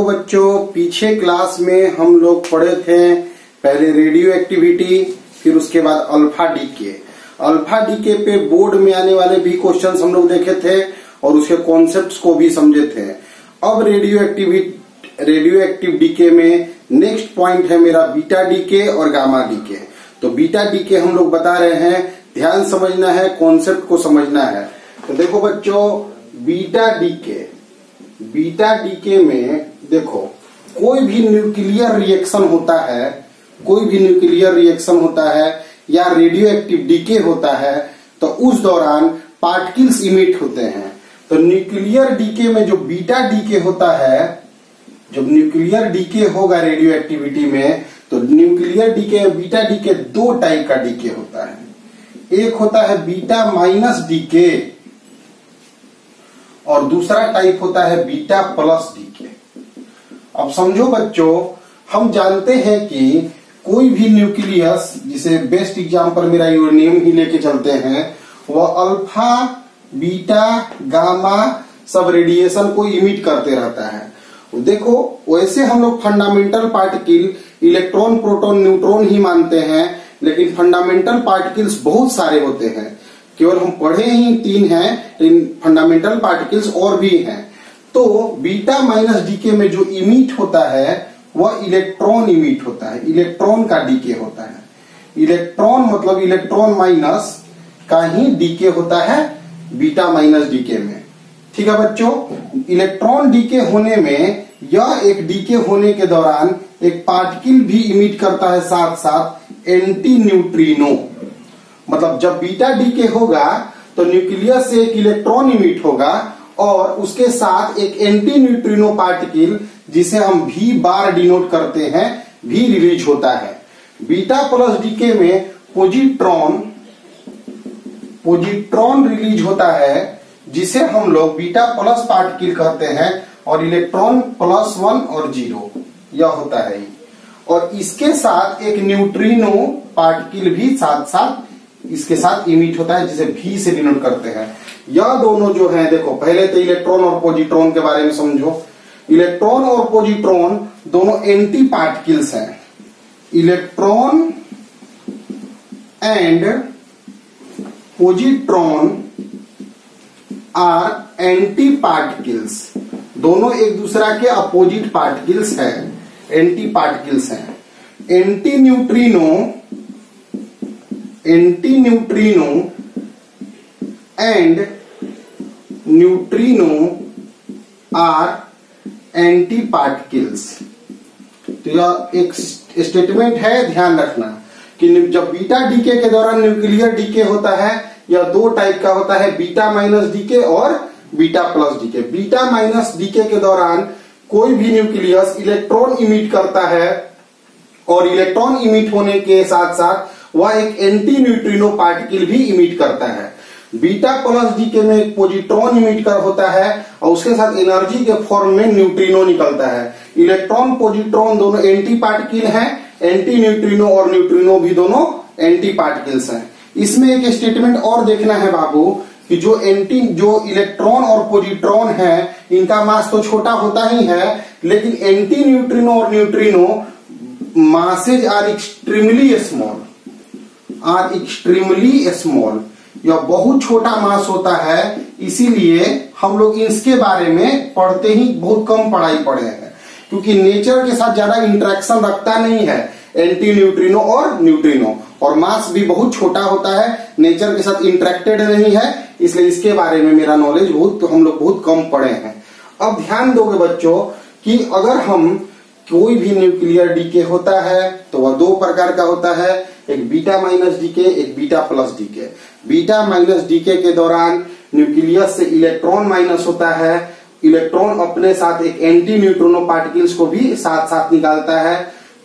बच्चों, पीछे क्लास में हम लोग पढ़े थे पहले रेडियो एक्टिविटी, फिर उसके बाद अल्फा डीके। अल्फा डीके पे बोर्ड में आने वाले भी क्वेश्चंस हम लोग देखे थे और उसके कॉन्सेप्ट्स को भी समझे थे। अब रेडियो एक्टिव डीके में नेक्स्ट पॉइंट है मेरा बीटा डीके और गामा डीके। तो बीटा डीके हम लोग बता रहे हैं, ध्यान समझना है, कॉन्सेप्ट को समझना है। तो देखो बच्चों, बीटा डीके में देखो कोई भी न्यूक्लियर रिएक्शन होता है या रेडियो एक्टिव डीके होता है तो उस दौरान पार्टिकल्स इमिट होते हैं। तो न्यूक्लियर डीके में जो बीटा डीके होता है, जब न्यूक्लियर डीके होगा रेडियो एक्टिविटी में, तो न्यूक्लियर डीके बीटा डीके दो टाइप का डीके होता है। एक होता है बीटा माइनस डीके और दूसरा टाइप होता है बीटा प्लस डीके। अब समझो बच्चों, हम जानते हैं कि कोई भी न्यूक्लियस, जिसे बेस्ट एग्जांपल मेरा यूरेनियम ही लेके चलते हैं, वह अल्फा बीटा गामा सब रेडिएशन को इमिट करते रहता है। देखो, वैसे हम लोग fundamental particle electron proton neutron ही मानते हैं, लेकिन फंडामेंटल पार्टिकल्स बहुत सारे होते हैं। केवल हम पढ़े ही 3 हैं, लेकिन फंडामेंटल पार्टिकल्स और भी हैं। तो बीटा माइनस डीके में जो इमिट होता है वह इलेक्ट्रॉन इमिट होता है, इलेक्ट्रॉन का डीके होता है। इलेक्ट्रॉन मतलब इलेक्ट्रॉन माइनस का ही डीके होता है बीटा माइनस डीके में। ठीक है बच्चों, इलेक्ट्रॉन डीके होने में यह एक डीके होने के दौरान एक पार्टिकल भी इमिट करता है, साथ साथ एंटी न्यूट्रिनो। मतलब जब बीटा डीके होगा तो न्यूक्लियस से एक इलेक्ट्रॉन इमिट होगा और उसके साथ एक एंटी न्यूट्रिनो पार्टिकल, जिसे हम भी बार डिनोट करते हैं, भी रिलीज होता है। बीटा प्लस डीके में पोजिट्रॉन रिलीज होता है, जिसे हम लोग बीटा प्लस पार्टिकल कहते हैं, और इलेक्ट्रॉन +1 और 0 यह होता है। और इसके साथ एक न्यूट्रिनो पार्टिकल भी साथ साथ इसके साथ इमिट होता है, जिसे भी से डिनोट करते हैं। यह दोनों जो है, देखो पहले तो इलेक्ट्रॉन और पोजिट्रॉन के बारे में समझो। इलेक्ट्रॉन और पोजिट्रॉन दोनों एंटी पार्टिकल्स हैं। Electron and positron are anti particles, दोनों एक दूसरा के अपोजिट पार्टिकल्स हैं, एंटी पार्टिकल्स हैं। Anti neutrino and neutrino are anti particles. तो यह एक स्टेटमेंट है, ध्यान रखना कि जब बीटा डीके के दौरान न्यूक्लियर डीके होता है, यह दो टाइप का होता है, बीटा माइनस डीके और beta plus decay. Beta minus decay के दौरान कोई भी न्यूक्लियस इलेक्ट्रॉन इमिट करता है और इलेक्ट्रॉन इमिट होने के साथ साथ वह एक एंटी न्यूट्रिनो पार्टिकल भी इमिट करता है। बीटा प्लस डीके में एक पोजिट्रॉन इमिट कर होता है और उसके साथ एनर्जी के फॉर्म में न्यूट्रिनो निकलता है। इलेक्ट्रॉन पोजिट्रॉन दोनों एंटी पार्टिकल हैं, एंटी न्यूट्रिनो और न्यूट्रिनो भी दोनों एंटी पार्टिकल्स हैं। इसमें एक स्टेटमेंट और देखना है बाबू कि जो इलेक्ट्रॉन और पोजिट्रॉन है, इनका मास तो छोटा होता ही है, लेकिन एंटी न्यूट्रिनो और neutrino masses are extremely small, यह बहुत छोटा मास होता है। इसीलिए हम लोग इसके बारे में पढ़ते ही बहुत कम पढ़ाई पढ़े हैं, क्योंकि नेचर के साथ ज्यादा इंटरेक्शन रखता नहीं है एंटी न्यूट्रिनो और न्यूट्रिनो, और मास भी बहुत छोटा होता है, नेचर के साथ इंटरेक्टेड नहीं है, इसलिए इसके बारे में मेरा नॉलेज हम लोग बहुत कम पढ़े हैं। अब ध्यान दोगे बच्चों कि अगर हम कोई भी न्यूक्लियर डीके होता है तो वह दो प्रकार का होता है, एक बीटा माइनस डीके, एक beta plus decay. Beta minus decay के दौरान न्यूक्लियस से इलेक्ट्रॉन माइनस होता है, इलेक्ट्रॉन अपने साथ एक एंटी न्यूट्रिनो पार्टिकल्स को भी साथ साथ निकालता है।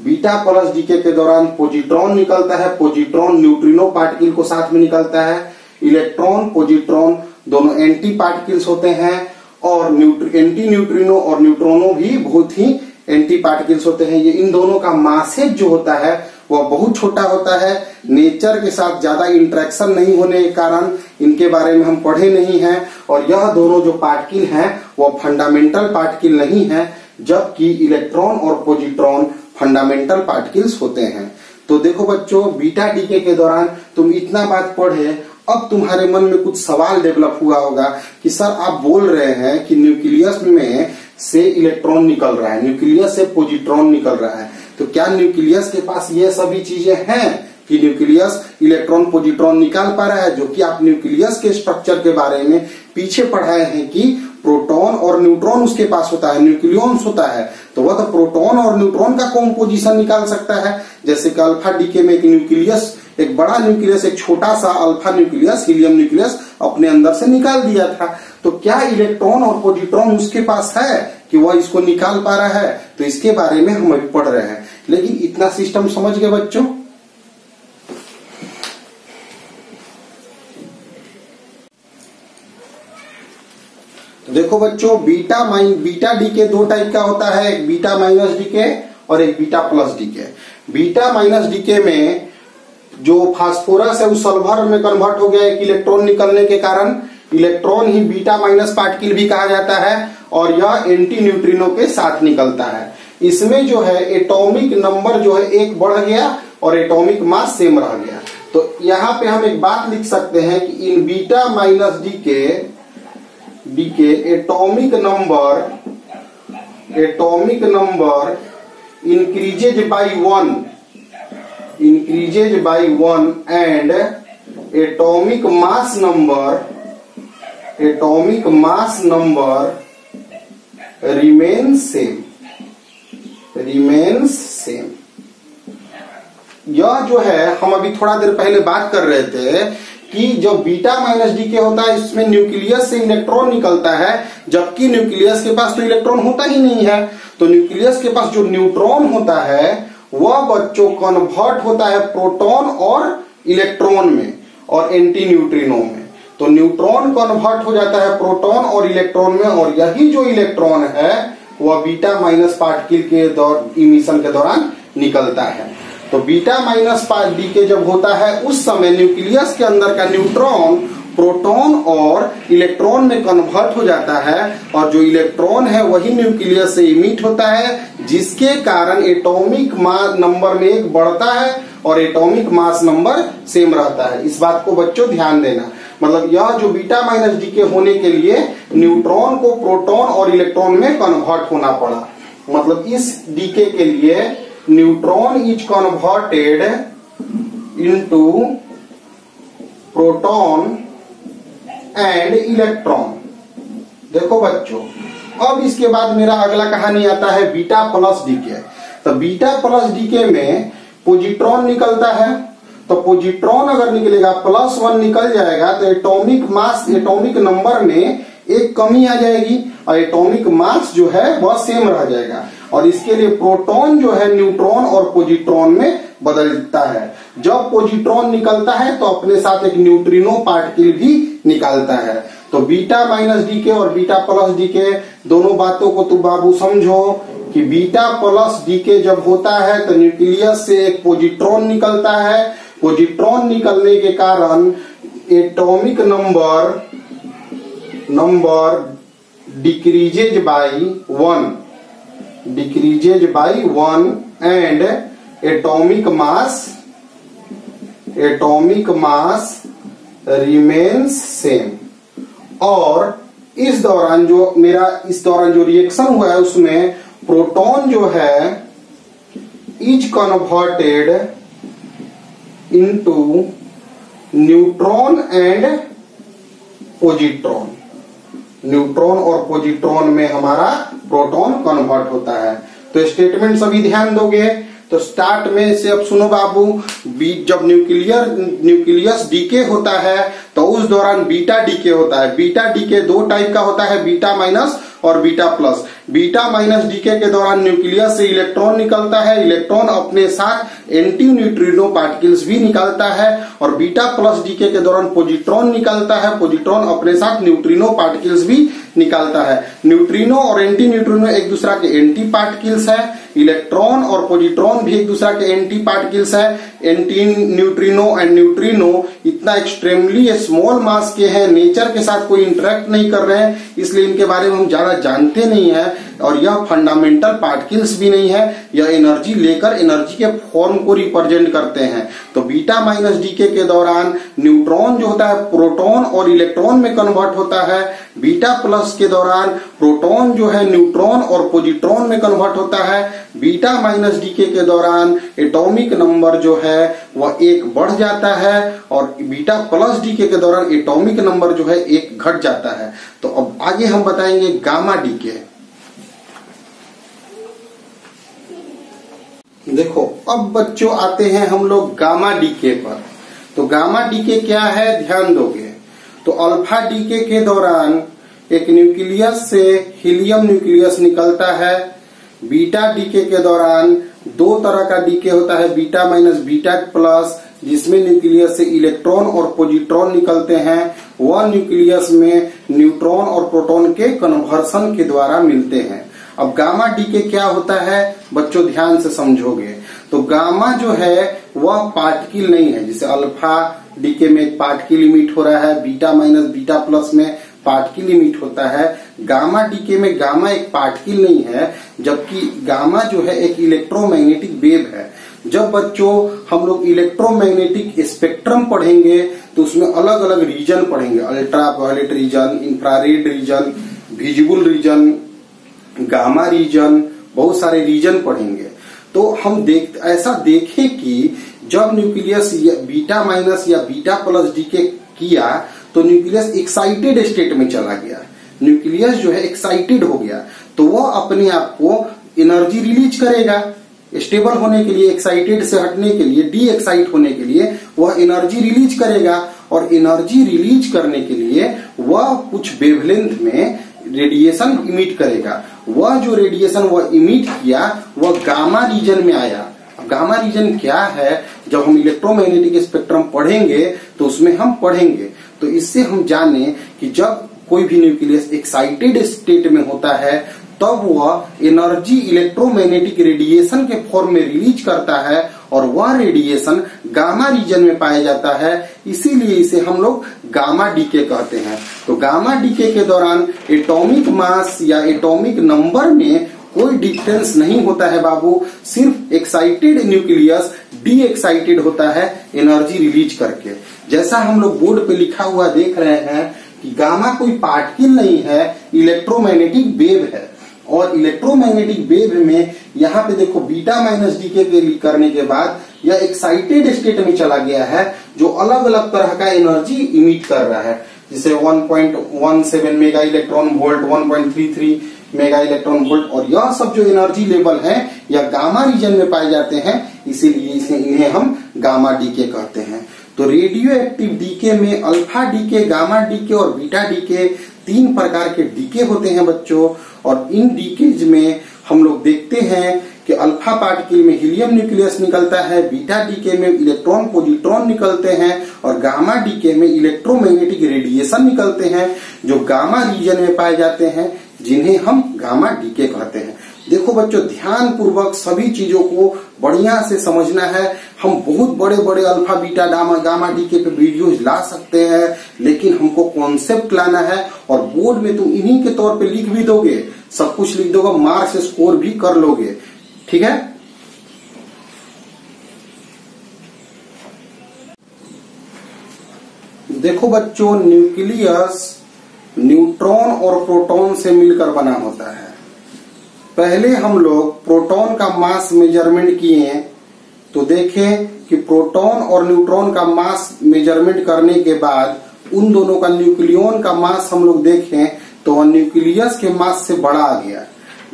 बीटा प्लस डीके के दौरान पोजिट्रॉन निकलता है, पोजिट्रॉन न्यूट्रिनो पार्टिकल को साथ में निकलता है। इलेक्ट्रॉन पोजिट्रॉन दोनों एंटी पार्टिकल्स होते हैं, और एंटी न्यूट्रिनो और न्यूट्रॉनो भी बहुत ही एंटी पार्टिकल्स होते हैं। ये इन दोनों का मासेज जो होता है वह बहुत छोटा होता है। नेचर के साथ ज्यादा इंटरेक्शन नहीं होने के कारण इनके बारे में हम पढ़े नहीं हैं, और यह दोनों जो पार्टिकल हैं वह फंडामेंटल पार्टिकल नहीं है, जबकि इलेक्ट्रॉन और पॉजिट्रॉन फंडामेंटल पार्टिकल्स होते हैं। तो देखो बच्चों, बीटा डीके के दौरान तुम इतना बात पढ़े, अब तुम्हारे मन में कुछ सवाल डेवलप हुआ होगा कि सर आप बोल रहे हैं कि न्यूक्लियस में से इलेक्ट्रॉन निकल रहा है, न्यूक्लियस से पॉजिट्रॉन निकल रहा है, तो क्या न्यूक्लियस के पास ये सभी चीजें हैं कि न्यूक्लियस इलेक्ट्रॉन पॉजिट्रॉन निकाल पा रहा है? जो कि आप न्यूक्लियस के स्ट्रक्चर के बारे में पीछे पढ़ाए हैं कि प्रोटॉन और न्यूट्रॉन उसके पास होता है, न्यूक्लियॉन्स होता है, तो वह तो प्रोटॉन और न्यूट्रॉन का कॉम्पोजिशन निकाल सकता है। जैसे कि अल्फा डीके में एक न्यूक्लियस, एक बड़ा न्यूक्लियस, एक छोटा सा अल्फा न्यूक्लियस, हीलियम न्यूक्लियस अपने अंदर से निकाल दिया था। तो क्या इलेक्ट्रॉन और पॉजिट्रॉन उसके पास है कि वह इसको निकाल पा रहा है? तो इसके बारे में हम अभी पढ़ रहे हैं। लेकिन इतना सिस्टम समझ गए बच्चों? देखो बच्चों, बीटा डीके दो टाइप का होता है, एक बीटा माइनस डीके और एक beta plus decay. Beta minus decay में जो फास्फोरस है वो सल्फर में कन्वर्ट हो गया, एक इलेक्ट्रॉन निकलने के कारण इलेक्ट्रॉन ही बीटा माइनस पार्टिकल भी कहा जाता है, और यह एंटी न्यूट्रिनो के साथ निकलता है। इसमें जो है एटॉमिक नंबर जो है एक बढ़ गया और एटॉमिक मास सेम रह गया। तो यहाँ पे हम एक बात लिख सकते हैं कि in beta minus decay atomic number increases by 1 and atomic mass number remains same। यह जो है, हम अभी थोड़ा देर पहले बात कर रहे थे कि जो बीटा माइनस डीके होता है इसमें न्यूक्लियस से इलेक्ट्रॉन निकलता है, जबकि न्यूक्लियस के पास तो इलेक्ट्रॉन होता ही नहीं है। तो न्यूक्लियस के पास जो न्यूट्रॉन होता है वह बच्चों कन्वर्ट होता है प्रोटॉन और इलेक्ट्रॉन में और एंटी न्यूट्रिनो में। तो न्यूट्रॉन कन्वर्ट हो जाता है प्रोटॉन और इलेक्ट्रॉन में, और यही जो इलेक्ट्रॉन है वह बीटा माइनस पार्टिकल के इमिशन के दौरान निकलता है। तो बीटा माइनस डीके जब होता है उस समय न्यूक्लियस के अंदर का न्यूट्रॉन प्रोटॉन और इलेक्ट्रॉन में कन्वर्ट हो जाता है, और जो इलेक्ट्रॉन है वही न्यूक्लियस से इमिट होता है, जिसके कारण एटॉमिक मास नंबर में एक बढ़ता है और एटॉमिक मास नंबर सेम रहता है। इस बात को बच्चों ध्यान देना। मतलब यह जो बीटा माइनस डीके होने के लिए न्यूट्रॉन को प्रोटॉन और इलेक्ट्रॉन में कन्वर्ट होना पड़ा। मतलब इस डीके के लिए neutron is converted into proton and electron. देखो बच्चों, अब इसके बाद मेरा अगला कहानी आता है बीटा प्लस डीके। तो बीटा प्लस डीके में पॉजिट्रॉन निकलता है, तो पॉजिट्रॉन अगर निकलेगा +1 निकल जाएगा तो एटॉमिक मास, एटॉमिक नंबर में एक कमी आ जाएगी और एटॉमिक मास जो है वह सेम रह जाएगा। और इसके लिए प्रोटॉन जो है न्यूट्रॉन और पॉजिट्रॉन में बदलता है। जब पॉजिट्रॉन निकलता है तो अपने साथ एक न्यूट्रिनो पार्टिकल भी निकालता है। तो बीटा माइनस डीके और बीटा प्लस डीके दोनों बातों को तुम बाबू समझो कि बीटा प्लस डीके जब होता है तो न्यूक्लियस से एक पॉजिट्रॉन निकलता है। पॉजिट्रॉन निकलने के कारण atomic number decreases bye 1 and atomic mass remains same. और इस दौरान जो रिएक्शन हुआ है उसमें प्रोटॉन जो है is converted into neutron and positron. Neutron और पॉजिट्रॉन में हमारा प्रोटॉन कन्वर्ट होता है। तो स्टेटमेंट सभी ध्यान दोगे। तो स्टार्ट में से अब सुनो बाबू, जब न्यूक्लियस डीके होता है तो उस दौरान बीटा डीके होता है। बीटा डीके दो टाइप का होता है, बीटा माइनस और beta plus. Beta minus decay के दौरान न्यूक्लियस से इलेक्ट्रॉन निकलता है, इलेक्ट्रॉन अपने साथ एंटी न्यूट्रिनो पार्टिकल्स भी निकालता है। और बीटा प्लस डीके के दौरान पॉजिट्रॉन निकलता है, पॉजिट्रॉन अपने साथ न्यूट्रिनो पार्टिकल्स भी निकालता है। न्यूट्रिनो और एंटी न्यूट्रिनो एक दूसरा के एंटी पार्टिकल्स है। इलेक्ट्रॉन और पॉजिट्रॉन भी एक दूसरा के एंटी पार्टिकल्स है। एंटी न्यूट्रिनो एंड न्यूट्रिनो इतना एक्सट्रीमली स्मॉल मास के हैं, नेचर के साथ कोई इंटरेक्ट नहीं कर रहे हैं, इसलिए इनके बारे में हम ज्यादा जानते नहीं है। और यह फंडामेंटल पार्टिकल्स भी नहीं है, यह एनर्जी लेकर एनर्जी के फॉर्म को रिप्रेजेंट करते हैं। तो बीटा माइनस डीके के दौरान न्यूट्रॉन जो होता है प्रोटॉन और इलेक्ट्रॉन में कन्वर्ट होता है, बीटा प्लस के दौरान प्रोटॉन जो है न्यूट्रॉन और पॉजिट्रॉन में कन्वर्ट होता है, बीटा माइनस डीके के दौरान एटॉमिक नंबर जो है वह 1 बढ़ जाता है और बीटा प्लस डीके के दौरान एटॉमिक नंबर जो है 1 घट जाता है। तो अब आगे हम बताएंगे गामा डीके। देखो अब बच्चों आते हैं हम लोग गामा डीके पर। तो गामा डीके क्या है ध्यान दोगे तो अल्फा डीके के दौरान एक न्यूक्लियस से हीलियम न्यूक्लियस निकलता है। बीटा डीके के दौरान 2 तरह का डीके होता है, बीटा माइनस बीटा प्लस, जिसमें न्यूक्लियस से इलेक्ट्रॉन और पॉजिट्रॉन निकलते हैं। वह न्यूक्लियस में न्यूट्रॉन और प्रोटॉन के कन्वर्सन के द्वारा मिलते हैं। अब गामा डीके क्या होता है बच्चों ध्यान से समझोगे तो गामा जो है वह पार्टिकल नहीं है। जैसे अल्फा डीके में एक पार्टिकल इमिट हो रहा है, बीटा माइनस बीटा प्लस में पार्टिकल इमिट होता है। गामा डीके में गामा एक पार्टिकल नहीं है, जबकि गामा जो है एक इलेक्ट्रोमैग्नेटिक वेव है। जब बच्चों हम लोग इलेक्ट्रोमैग्नेटिक स्पेक्ट्रम पढ़ेंगे तो उसमें अलग अलग रीजन पढ़ेंगे, ultra violet region, infrared region, visible region, gamma region, बहुत सारे रीजन पढ़ेंगे। तो हम ऐसा देखें कि जब न्यूक्लियस बीटा माइनस या बीटा प्लस डीके किया तो न्यूक्लियस एक्साइटेड स्टेट में चला गया। न्यूक्लियस जो है एक्साइटेड हो गया तो वो अपने आप को एनर्जी रिलीज करेगा। स्टेबल होने के लिए, एक्साइटेड से हटने के लिए, डी एक्साइट होने के लिए वह एनर्जी रिलीज करेगा और एनर्जी रिलीज करने के लिए वह कुछ वेवलेंथ में रेडिएशन इमिट करेगा। वह जो रेडिएशन वह इमिट किया वह गामा रीजन में आया। गामा रीजन क्या है जब हम इलेक्ट्रोमैग्नेटिक स्पेक्ट्रम पढ़ेंगे तो उसमें हम पढ़ेंगे। तो इससे हम जाने कि जब कोई भी न्यूक्लियस एक्साइटेड स्टेट में होता है तब वह एनर्जी इलेक्ट्रोमैग्नेटिक रेडिएशन के फॉर्म में रिलीज करता है और वह रेडिएशन गामा रीजन में पाया जाता है। इसीलिए इसे हम लोग गामा डीके कहते हैं। तो गामा डीके के दौरान एटॉमिक मास या एटॉमिक नंबर में कोई डिफरेंस नहीं होता है बाबू, सिर्फ एक्साइटेड न्यूक्लियस डी एक्साइटेड होता है एनर्जी रिलीज करके। जैसा हम लोग बोर्ड पे लिखा हुआ देख रहे हैं कि गामा कोई पार्टिकल नहीं है, इलेक्ट्रोमैग्नेटिक वेव है। और इलेक्ट्रोमैग्नेटिक वेव में यहाँ पे देखो बीटा माइनस डीके के लिए करने के बाद यह एक्साइटेड स्टेट में चला गया है जो अलग अलग तरह का एनर्जी इमिट कर रहा है, जैसे 1.17 mega electron volt, 1.33 mega electron volt, और यह सब जो एनर्जी लेवल है यह गामा रीजन में पाए जाते हैं। इसीलिए इन्हें हम गामा डीके कहते हैं। तो रेडियो एक्टिव डीके में अल्फा डीके, गामा डीके और बीटा डीके 3 प्रकार के डीके होते हैं बच्चों। और इन डीकेज में हम लोग देखते हैं कि अल्फा पार्टिकल में हीलियम न्यूक्लियस निकलता है, बीटा डीके में इलेक्ट्रॉन पॉजिट्रॉन निकलते हैं और गामा डीके में इलेक्ट्रोमैग्नेटिक रेडिएशन निकलते हैं जो गामा रीजन में पाए जाते हैं, जिन्हें हम गामा डीके कहते हैं। देखो बच्चों ध्यान पूर्वक सभी चीजों को बढ़िया से समझना है। हम बहुत बड़े बड़े अल्फा बीटा गामा डीके पे वीडियोज ला सकते हैं, लेकिन हमको कॉन्सेप्ट लाना है और बोर्ड में तुम इन्हीं के तौर पे लिख भी दोगे, सब कुछ लिख दोगे, मार्क्स स्कोर भी कर लोगे, ठीक है। देखो बच्चों न्यूक्लियस न्यूट्रॉन और प्रोटॉन से मिलकर बना होता है। पहले हम लोग प्रोटॉन का मास मेजरमेंट किए तो देखें कि प्रोटॉन और न्यूट्रॉन का मास मेजरमेंट करने के बाद उन दोनों का न्यूक्लियन का मास हम लोग देखें तो न्यूक्लियस के मास से बड़ा आ गया।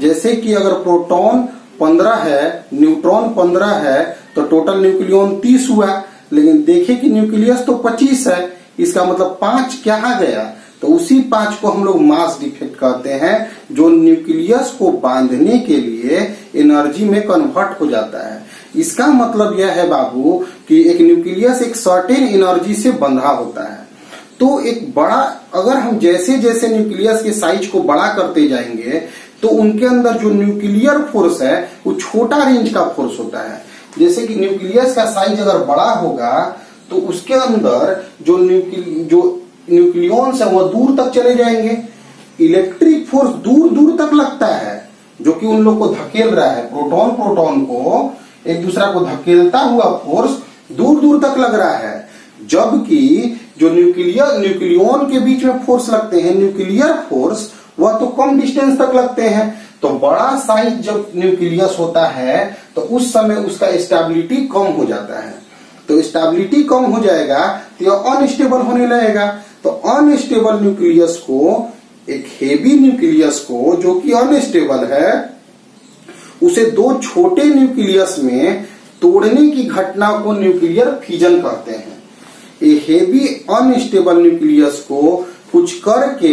जैसे कि अगर प्रोटॉन 15 है, न्यूट्रॉन 15 है तो टोटल न्यूक्लियन 30 हुआ, लेकिन देखें कि न्यूक्लियस तो 25 है, इसका मतलब 5 क्या आ गया, तो उसी 5 को हम लोग मास डिफेक्ट कहते हैं, जो न्यूक्लियस को बांधने के लिए एनर्जी में कन्वर्ट हो जाता है। इसका मतलब यह है बाबू कि एक न्यूक्लियस एक सर्टेन एनर्जी से बंधा होता है। तो एक बड़ा, अगर हम जैसे जैसे न्यूक्लियस के साइज को बड़ा करते जाएंगे तो उनके अंदर जो न्यूक्लियर फोर्स है वो छोटा रेंज का फोर्स होता है। जैसे कि न्यूक्लियस का साइज अगर बड़ा होगा तो उसके अंदर जो न्यूक्लियंस है वो दूर तक चले जाएंगे, इलेक्ट्रिक फोर्स दूर दूर तक लगता है, जो कि उन लोग को धकेल रहा है, प्रोटॉन प्रोटॉन को एक दूसरा को धकेलता हुआ फोर्स दूर दूर तक लग रहा है। जबकि जो न्यूक्लियन के बीच में फोर्स लगते हैं, न्यूक्लियर फोर्स, वह तो कम डिस्टेंस तक लगते हैं। तो बड़ा साइज जब न्यूक्लियस होता है तो उस समय उसका स्टेबिलिटी कम हो जाता है। तो स्टेबिलिटी कम हो जाएगा तो यह अनस्टेबल होने लगेगा। तो अनस्टेबल न्यूक्लियस को, एक हेवी न्यूक्लियस को जो कि अनस्टेबल है, उसे दो छोटे न्यूक्लियस में तोड़ने की घटना को न्यूक्लियर फिजन कहते हैं। ये हेवी अनस्टेबल न्यूक्लियस को कुछ करके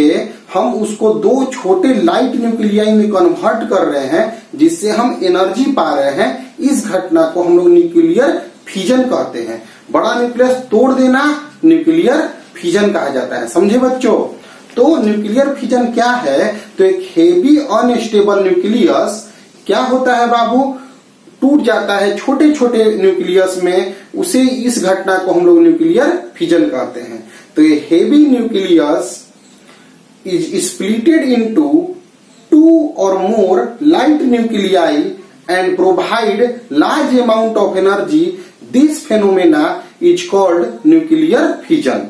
हम उसको दो छोटे लाइट न्यूक्लियाई में कन्वर्ट कर रहे हैं, जिससे हम एनर्जी पा रहे हैं। इस घटना को हम लोग न्यूक्लियर फिजन कहते हैं। बड़ा न्यूक्लियस तोड़ देना न्यूक्लियर फिजन कहा जाता है। समझे बच्चों? तो न्यूक्लियर फिजन क्या है? तो एक हेवी अनस्टेबल न्यूक्लियस क्या होता है बाबू? टूट जाता है छोटे छोटे न्यूक्लियस में, उसे, इस घटना को हम लोग न्यूक्लियर फिजन कहते हैं। तो ये heavy nucleus is splitted into 2 or more light nuclei and provide large amount of energy. This phenomena is called nuclear fission.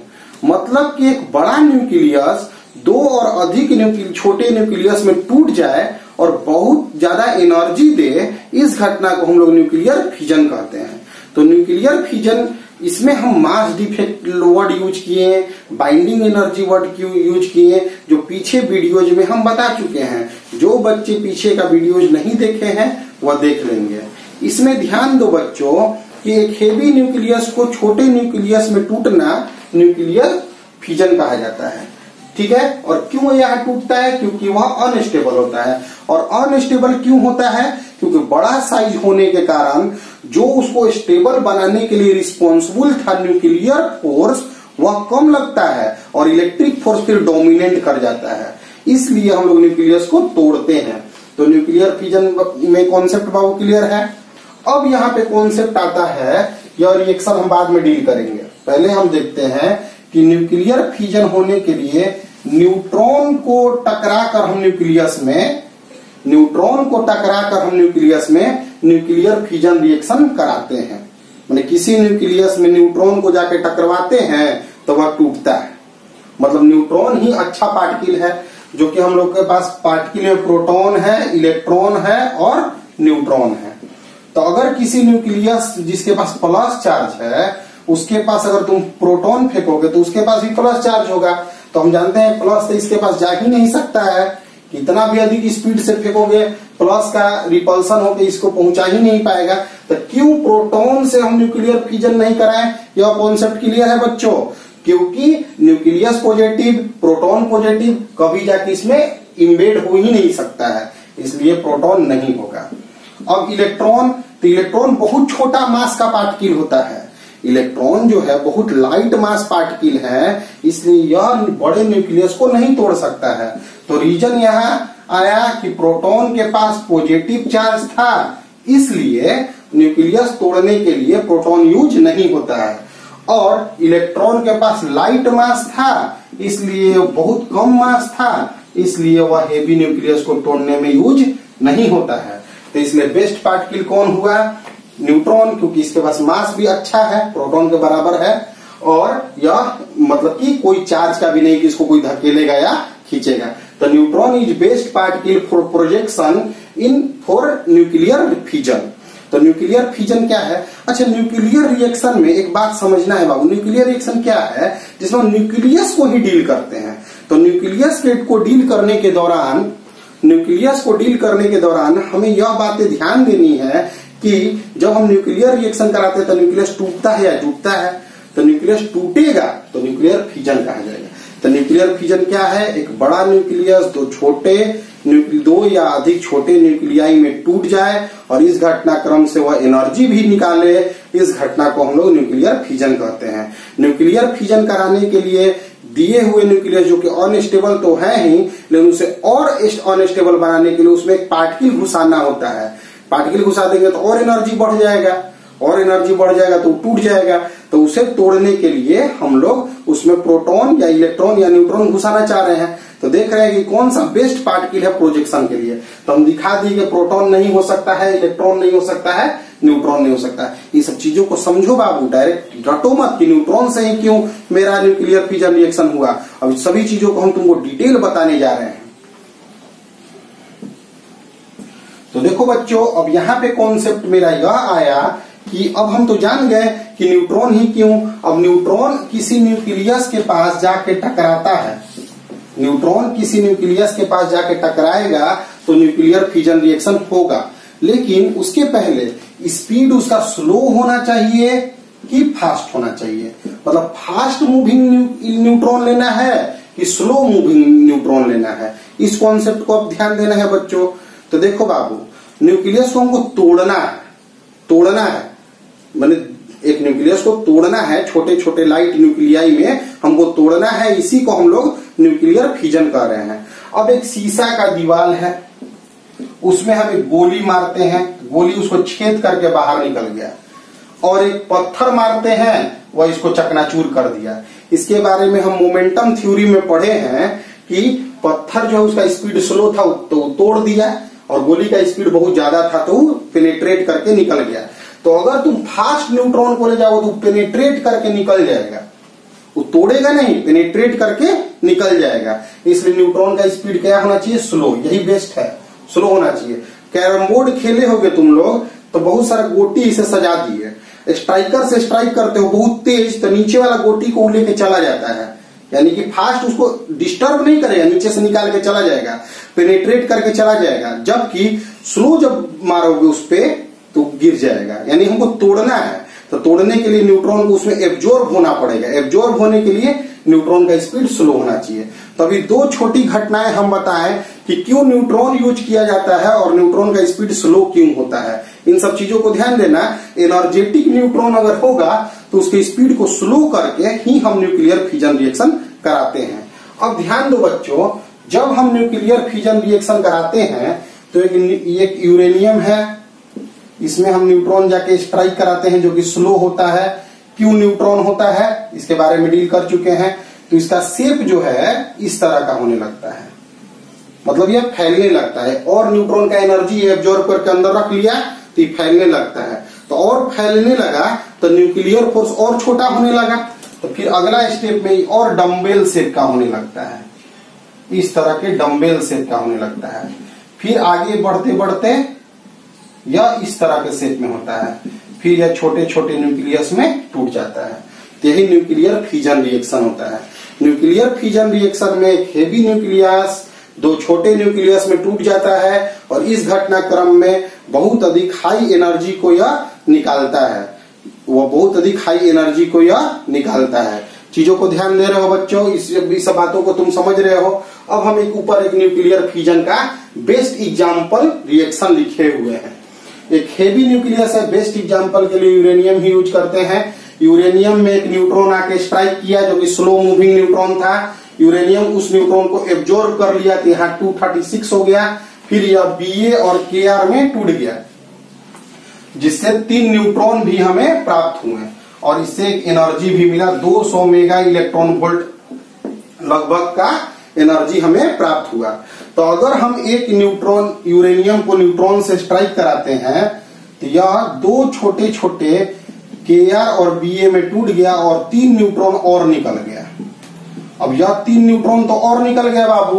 मतलब कि एक बड़ा न्यूक्लियस दो और अधिक छोटे न्यूक्लियस में टूट जाए और बहुत ज्यादा एनर्जी दे, इस घटना को हम लोग न्यूक्लियर फिजन कहते हैं। तो न्यूक्लियर फिजन, इसमें हम मास डिफेक्ट वर्ड यूज किए, बाइंडिंग एनर्जी वर्ड यूज किए, जो पीछे वीडियोज में हम बता चुके हैं। जो बच्चे पीछे का वीडियोज नहीं देखे हैं वह देख लेंगे। इसमें ध्यान दो बच्चों कि एक हेवी न्यूक्लियस को छोटे न्यूक्लियस में टूटना न्यूक्लियर फिजन कहा जाता है। ठीक है? और क्यों यह टूटता है? क्योंकि वह अनस्टेबल होता है। और अनस्टेबल क्यों होता है? क्योंकि बड़ा साइज होने के कारण जो उसको स्टेबल बनाने के लिए रिस्पॉन्सिबल था न्यूक्लियर फोर्स, वह कम लगता है और इलेक्ट्रिक फोर्स फिर डोमिनेट कर जाता है। इसलिए हम लोग न्यूक्लियस को तोड़ते हैं। तो न्यूक्लियर फिजन में कॉन्सेप्ट बाबू क्लियर है। अब यहाँ पे कॉन्सेप्ट आता है, यह रिएक्शन हम बाद में डील करेंगे। पहले हम देखते हैं कि न्यूक्लियर फिजन होने के लिए न्यूट्रॉन को टकराकर हम न्यूक्लियस में न्यूक्लियर फिजन रिएक्शन कराते हैं। माने किसी न्यूक्लियस में न्यूट्रॉन को जाके टकराते हैं तो वह टूटता है। मतलब न्यूट्रॉन ही अच्छा पार्टिकल है, जो कि हम लोग के पास पार्टिकल में प्रोटॉन है, इलेक्ट्रॉन है और न्यूट्रॉन है। तो अगर किसी न्यूक्लियस जिसके पास प्लस चार्ज है, उसके पास अगर तुम प्रोटॉन फेंकोगे तो उसके पास भी प्लस चार्ज होगा। तो हम जानते हैं प्लस तो इसके पास जा ही नहीं सकता है। कितना भी अधिक स्पीड से फेंकोगे, प्लस का रिपल्सन होकर इसको पहुंचा ही नहीं पाएगा। तो क्यों प्रोटॉन से हम न्यूक्लियर फिजन नहीं कराएं? यह कॉन्सेप्ट क्लियर है बच्चों? क्योंकि न्यूक्लियस पॉजिटिव, प्रोटॉन पॉजिटिव कभी जाके इसमें इम्बेड हो ही नहीं सकता है, इसलिए प्रोटॉन नहीं होगा। अब इलेक्ट्रॉन, तो इलेक्ट्रॉन बहुत छोटा मास का पार्टिकल होता है। इलेक्ट्रॉन जो है बहुत लाइट मास पार्टिकल है, इसलिए यह बड़े न्यूक्लियस को नहीं तोड़ सकता है। तो रीजन यहाँ आया कि प्रोटॉन के पास पॉजिटिव चार्ज था, इसलिए न्यूक्लियस तोड़ने के लिए प्रोटॉन यूज नहीं होता है। और इलेक्ट्रॉन के पास लाइट मास था, इसलिए बहुत कम मास था, इसलिए वह हेवी न्यूक्लियस को तोड़ने में यूज नहीं होता है। तो इसलिए बेस्ट पार्टिकल कौन हुआ? न्यूट्रॉन, क्योंकि इसके पास मास भी अच्छा है, प्रोटॉन के बराबर है, और यह मतलब कि कोई चार्ज का भी नहीं कि इसको कोई धकेलेगा या खींचेगा। तो neutron is best particle for projection in for nuclear fission. तो न्यूक्लियर फिजन क्या है? अच्छा, न्यूक्लियर रिएक्शन में एक बात समझना है बाबू। न्यूक्लियर रिएक्शन क्या है? जिसमें न्यूक्लियस को ही डील करते हैं। तो न्यूक्लियस को डील करने के दौरान हमें यह बातें ध्यान देनी है कि जब हम न्यूक्लियर रिएक्शन कराते हैं तो न्यूक्लियस टूटता है या जुटता है? तो न्यूक्लियस टूटेगा तो न्यूक्लियर फिजन कहा जाएगा। तो न्यूक्लियर फिजन क्या है? एक बड़ा न्यूक्लियस दो या अधिक छोटे न्यूक्लियाई में टूट जाए और इस घटनाक्रम से वह एनर्जी भी निकाले, इस घटना को हम लोग न्यूक्लियर फिजन कहते हैं। न्यूक्लियर फिजन कराने के लिए दिए हुए न्यूक्लियस जो कि अनस्टेबल तो है ही, लेकिन उसे और अनस्टेबल बनाने के लिए उसमें एक पार्टिकल घुसाना होता है। पार्टिकल घुसा देंगे तो और एनर्जी बढ़ जाएगा, और एनर्जी बढ़ जाएगा तो टूट जाएगा। तो उसे तोड़ने के लिए हम लोग उसमें प्रोटॉन या इलेक्ट्रॉन या न्यूट्रॉन घुसाना चाह रहे हैं। तो देख रहे हैं कि कौन सा बेस्ट पार्टिकल है प्रोजेक्शन के लिए। तो हम दिखा दिए कि प्रोटॉन नहीं हो सकता है, इलेक्ट्रॉन नहीं हो सकता है, न्यूट्रॉन नहीं हो सकता है। ये सब चीजों को समझो बाबू, डायरेक्ट रटो मत कि न्यूट्रॉन से ही क्यों मेरा न्यूक्लियर फिजन रिएक्शन हुआ। अब सभी चीजों को हम तुमको डिटेल बताने जा रहे हैं। तो देखो बच्चों, अब यहाँ पे कॉन्सेप्ट मेरा यह आया कि अब हम तो जान गए कि न्यूट्रॉन ही क्यों। अब न्यूट्रॉन किसी न्यूक्लियस के पास जाके टकराता है, न्यूट्रॉन किसी न्यूक्लियस के पास जाके टकराएगा तो न्यूक्लियर फिजन रिएक्शन होगा। लेकिन उसके पहले स्पीड उसका स्लो होना चाहिए कि फास्ट होना चाहिए। मतलब फास्ट मूविंग न्यूट्रॉन लेना है कि स्लो मूविंग न्यूट्रॉन लेना है। इस कॉन्सेप्ट को अब ध्यान देना है बच्चों। तो देखो बाबू, न्यूक्लियस को हमको तोड़ना है, मैंने एक न्यूक्लियस को तोड़ना है, छोटे छोटे लाइट न्यूक्लियाई में हमको तोड़ना है। इसी को हम लोग न्यूक्लियर फिजन कह रहे हैं। अब एक शीशा का दीवार है, उसमें हम एक गोली मारते हैं, गोली उसको छेद करके बाहर निकल गया। और एक पत्थर मारते हैं, वह इसको चकनाचूर कर दिया। इसके बारे में हम मोमेंटम थ्योरी में पढ़े हैं कि पत्थर जो है उसका स्पीड स्लो था तो तोड़ दिया, और गोली का स्पीड बहुत ज्यादा था तो पेनिट्रेट करके निकल गया। तो अगर तुम फास्ट न्यूट्रॉन को ले जाओ तो पेनिट्रेट करके निकल जाएगा, वो तोड़ेगा नहीं, पेनिट्रेट करके निकल जाएगा। इसलिए न्यूट्रॉन का स्पीड क्या होना चाहिए? स्लो। यही बेस्ट है, स्लो होना चाहिए। कैरम बोर्ड खेले होगे तुम लोग तो बहुत सारा गोटी इसे सजा दिए। स्ट्राइकर से स्ट्राइक करते हो बहुत तेज तो नीचे वाला गोटी को लेके चला जाता है, यानी कि फास्ट उसको डिस्टर्ब नहीं करेगा, नीचे से निकाल के चला जाएगा, पेनिट्रेट करके चला जाएगा। जबकि स्लो जब मारोगे उस पे तो गिर जाएगा। यानी हमको तोड़ना है, तो तोड़ने के लिए न्यूट्रॉन को उसमें एब्जॉर्ब होना पड़ेगा। एब्जॉर्ब होने के लिए न्यूट्रॉन का स्पीड स्लो होना चाहिए। तो अभी दो छोटी घटनाएं हम बताएं कि क्यों न्यूट्रॉन यूज किया जाता है और न्यूट्रॉन का स्पीड स्लो क्यों होता है। इन सब चीजों को ध्यान देना। एनर्जेटिक न्यूट्रॉन अगर होगा तो उसकी स्पीड को स्लो करके ही हम न्यूक्लियर फिजन रिएक्शन कराते हैं। अब ध्यान दो बच्चों, जब हम न्यूक्लियर फिजन रिएक्शन कराते हैं तो एक यूरेनियम है, इसमें हम न्यूट्रॉन जाके स्ट्राइक कराते हैं जो कि स्लो होता है। क्यों न्यूट्रॉन होता है इसके बारे में डील कर चुके हैं। तो इसका शेप जो है इस तरह का होने लगता है, मतलब यह फैलने लगता है। और न्यूट्रॉन का एनर्जी एब्जॉर्ब करके अंदर रख लिया तो ये फैलने लगता है। तो और फैलने लगा तो न्यूक्लियर फोर्स और छोटा होने लगा। तो फिर अगला स्टेप में और डम्बेल शेप का होने लगता है, इस तरह के डम्बेल शेप का होने लगता है। फिर आगे बढ़ते बढ़ते यह इस तरह के शेप में होता है, फिर यह छोटे छोटे न्यूक्लियस में टूट जाता है। तो यही न्यूक्लियर फिजन रिएक्शन होता है। न्यूक्लियर फिजन रिएक्शन में एक हेवी न्यूक्लियस दो छोटे न्यूक्लियस में टूट जाता है और इस घटनाक्रम में बहुत अधिक हाई एनर्जी को यह निकालता है, वह बहुत अधिक हाई एनर्जी को यह निकालता है। चीजों को ध्यान दे रहे हो बच्चों, इस सब बातों को तुम समझ रहे हो। अब हम एक ऊपर एक न्यूक्लियर फिजन का बेस्ट एग्जाम्पल रिएक्शन लिखे हुए हैं। एक हेवी न्यूक्लियस है, बेस्ट एग्जाम्पल के लिए यूरेनियम ही यूज करते हैं। यूरेनियम में एक न्यूट्रॉन आके स्ट्राइक किया जो कि स्लो मूविंग न्यूट्रॉन था। यूरेनियम उस न्यूट्रॉन को एब्जॉर्ब कर लिया तो यहाँ 236 हो गया। फिर यह Ba और Kr में टूट गया, जिससे 3 न्यूट्रॉन भी हमें प्राप्त हुए और इससे एक एनर्जी भी मिला। 200 मेगा इलेक्ट्रॉन वोल्ट लगभग का एनर्जी हमें प्राप्त हुआ। तो अगर हम एक न्यूट्रॉन यूरेनियम को न्यूट्रॉन से स्ट्राइक कराते हैं तो यह दो छोटे छोटे Kr और Ba में टूट गया और 3 न्यूट्रॉन और निकल गया। अब यह 3 न्यूट्रॉन तो और निकल गया बाबू।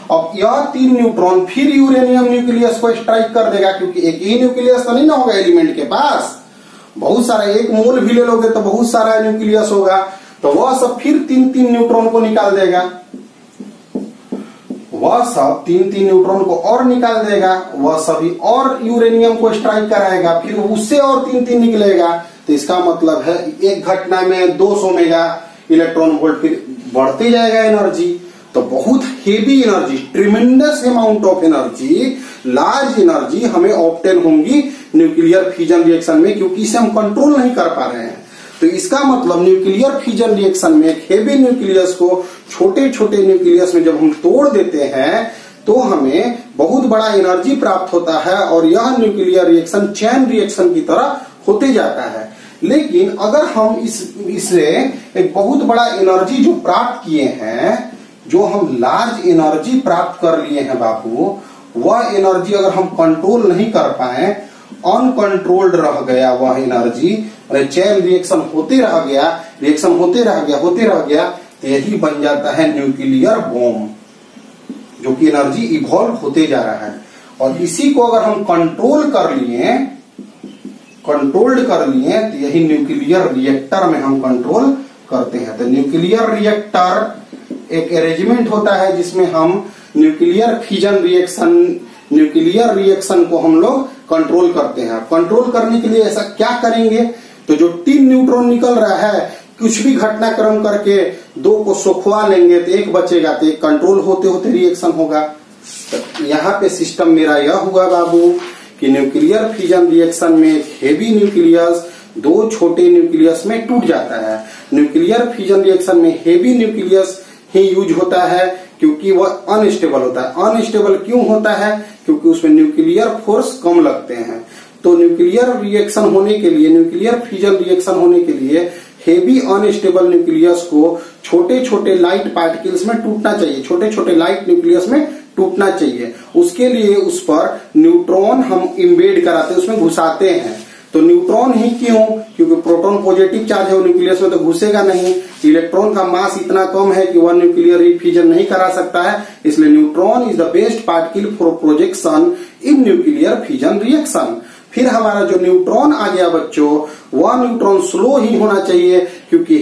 अब यह 3 न्यूट्रॉन फिर यूरेनियम न्यूक्लियस को स्ट्राइक कर देगा, क्योंकि एक ही न्यूक्लियस तो नहीं ना होगा एलिमेंट के पास, बहुत सारा, एक मोल भी ले लोगे तो बहुत सारा न्यूक्लियस होगा। तो वह सब फिर 3-3 न्यूट्रॉन को निकाल देगा, वह सब 3-3 न्यूट्रॉन को और निकाल देगा। वह सभी और यूरेनियम को स्ट्राइक कराएगा, फिर उससे और 3-3 निकलेगा। तो इसका मतलब है एक घटना में 200 मेगा इलेक्ट्रॉन वोल्ट फिर बढ़ते जाएगा एनर्जी। तो बहुत heavy energy, tremendous amount of energy, large energy हमें ऑब्टेन होंगी न्यूक्लियर फिजन रिएक्शन में, क्योंकि इसे हम कंट्रोल नहीं कर पा रहे हैं। तो इसका मतलब न्यूक्लियर फिजन रिएक्शन में एक हेवी न्यूक्लियस को छोटे छोटे न्यूक्लियस में जब हम तोड़ देते हैं तो हमें बहुत बड़ा एनर्जी प्राप्त होता है और यह न्यूक्लियर रिएक्शन चैन रिएक्शन की तरह होते जाता है। लेकिन अगर हम इससे एक बहुत बड़ा एनर्जी जो प्राप्त किए हैं, जो हम लार्ज एनर्जी प्राप्त कर लिए हैं बाबू, वह एनर्जी अगर हम कंट्रोल नहीं कर पाए, अनकंट्रोल्ड रह गया वह एनर्जी, चेन रिएक्शन होते रह गया, रिएक्शन होते रह गया, तो यही बन जाता है न्यूक्लियर बॉम्ब, जो कि एनर्जी इवॉल्व होते जा रहा है। और इसी को अगर हम कंट्रोल्ड कर लिए तो यही न्यूक्लियर रिएक्टर में हम कंट्रोल करते हैं। तो न्यूक्लियर रिएक्टर एक अरेंजमेंट होता है जिसमें हम न्यूक्लियर रिएक्शन को हम लोग कंट्रोल करते हैं। कंट्रोल करने के लिए ऐसा क्या करेंगे, तो जो 3 न्यूट्रॉन निकल रहा है, कुछ भी घटनाक्रम करके 2 को सोखवा लेंगे तो 1 बचेगा, तो एक कंट्रोल होते होते रिएक्शन होगा। तो यहाँ पे सिस्टम मेरा यह हुआ बाबू कि न्यूक्लियर फ्यूजन रिएक्शन में एक हेवी न्यूक्लियस 2 छोटे न्यूक्लियस में टूट जाता है। न्यूक्लियर फ्यूजन रिएक्शन में हेवी न्यूक्लियस ही यूज होता है क्योंकि वह अनस्टेबल होता है। अनस्टेबल क्यों होता है, क्योंकि उसमें न्यूक्लियर फोर्स कम लगते हैं। तो न्यूक्लियर रिएक्शन होने के लिए, न्यूक्लियर फ्यूजन रिएक्शन होने के लिए हेवी अनस्टेबल न्यूक्लियस को छोटे छोटे लाइट पार्टिकल्स में टूटना चाहिए, छोटे छोटे लाइट न्यूक्लियस में टूटना चाहिए। उसके लिए उस पर न्यूट्रॉन हम इम्बेड कराते हैं, उसमें घुसाते हैं। तो न्यूट्रॉन ही क्यों, क्योंकि प्रोटॉन पॉजिटिव चार्ज है न्यूक्लियस में, तो घुसेगा नहीं। इलेक्ट्रॉन का मास इतना कम है कि वह न्यूक्लियर रिफ्यूजन नहीं करा सकता है, इसलिए neutron is the best particle for projection in nuclear fusion reaction. फिर हमारा जो न्यूट्रॉन आ गया बच्चों, वह न्यूट्रॉन स्लो ही होना चाहिए, क्योंकि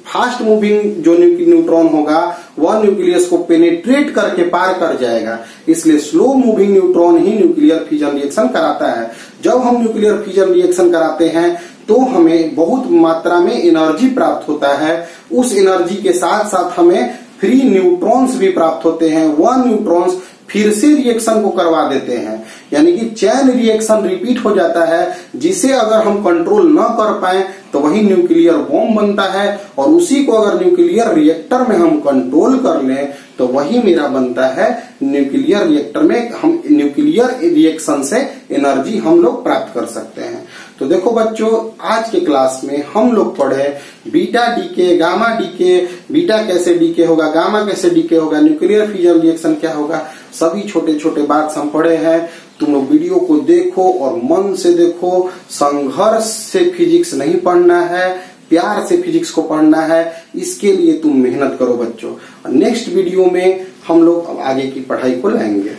फास्ट मूविंग जो न्यूट्रॉन होगा वह न्यूक्लियस को पेनिट्रेट करके पार कर जाएगा, इसलिए स्लो मूविंग न्यूट्रॉन ही न्यूक्लियर फ्यूजन रिएक्शन कराता है। जब हम न्यूक्लियर फ्यूजन रिएक्शन कराते हैं तो हमें बहुत मात्रा में एनर्जी प्राप्त होता है। उस एनर्जी के साथ साथ हमें फ्री न्यूट्रॉन्स भी प्राप्त होते हैं। वह न्यूट्रॉन्स फिर से रिएक्शन को करवा देते हैं, यानी कि चैन रिएक्शन रिपीट हो जाता है, जिसे अगर हम कंट्रोल न कर पाए तो वही न्यूक्लियर बॉम्ब बनता है। और उसी को अगर न्यूक्लियर रिएक्टर में हम कंट्रोल कर लें तो वही मेरा बनता है न्यूक्लियर रिएक्टर में हम न्यूक्लियर रिएक्शन से एनर्जी हम लोग प्राप्त कर सकते हैं। तो देखो बच्चों, आज के क्लास में हम लोग पढ़े beta decay, gamma decay, beta कैसे डीके होगा, गामा कैसे डीके होगा, न्यूक्लियर फ्यूजन रिएक्शन क्या होगा, सभी छोटे छोटे बात हम पढ़े हैं। तुम लोग वीडियो को देखो और मन से देखो। संघर्ष से फिजिक्स नहीं पढ़ना है, प्यार से फिजिक्स को पढ़ना है। इसके लिए तुम मेहनत करो बच्चों। नेक्स्ट वीडियो में हम लोग आगे की पढ़ाई को लाएंगे।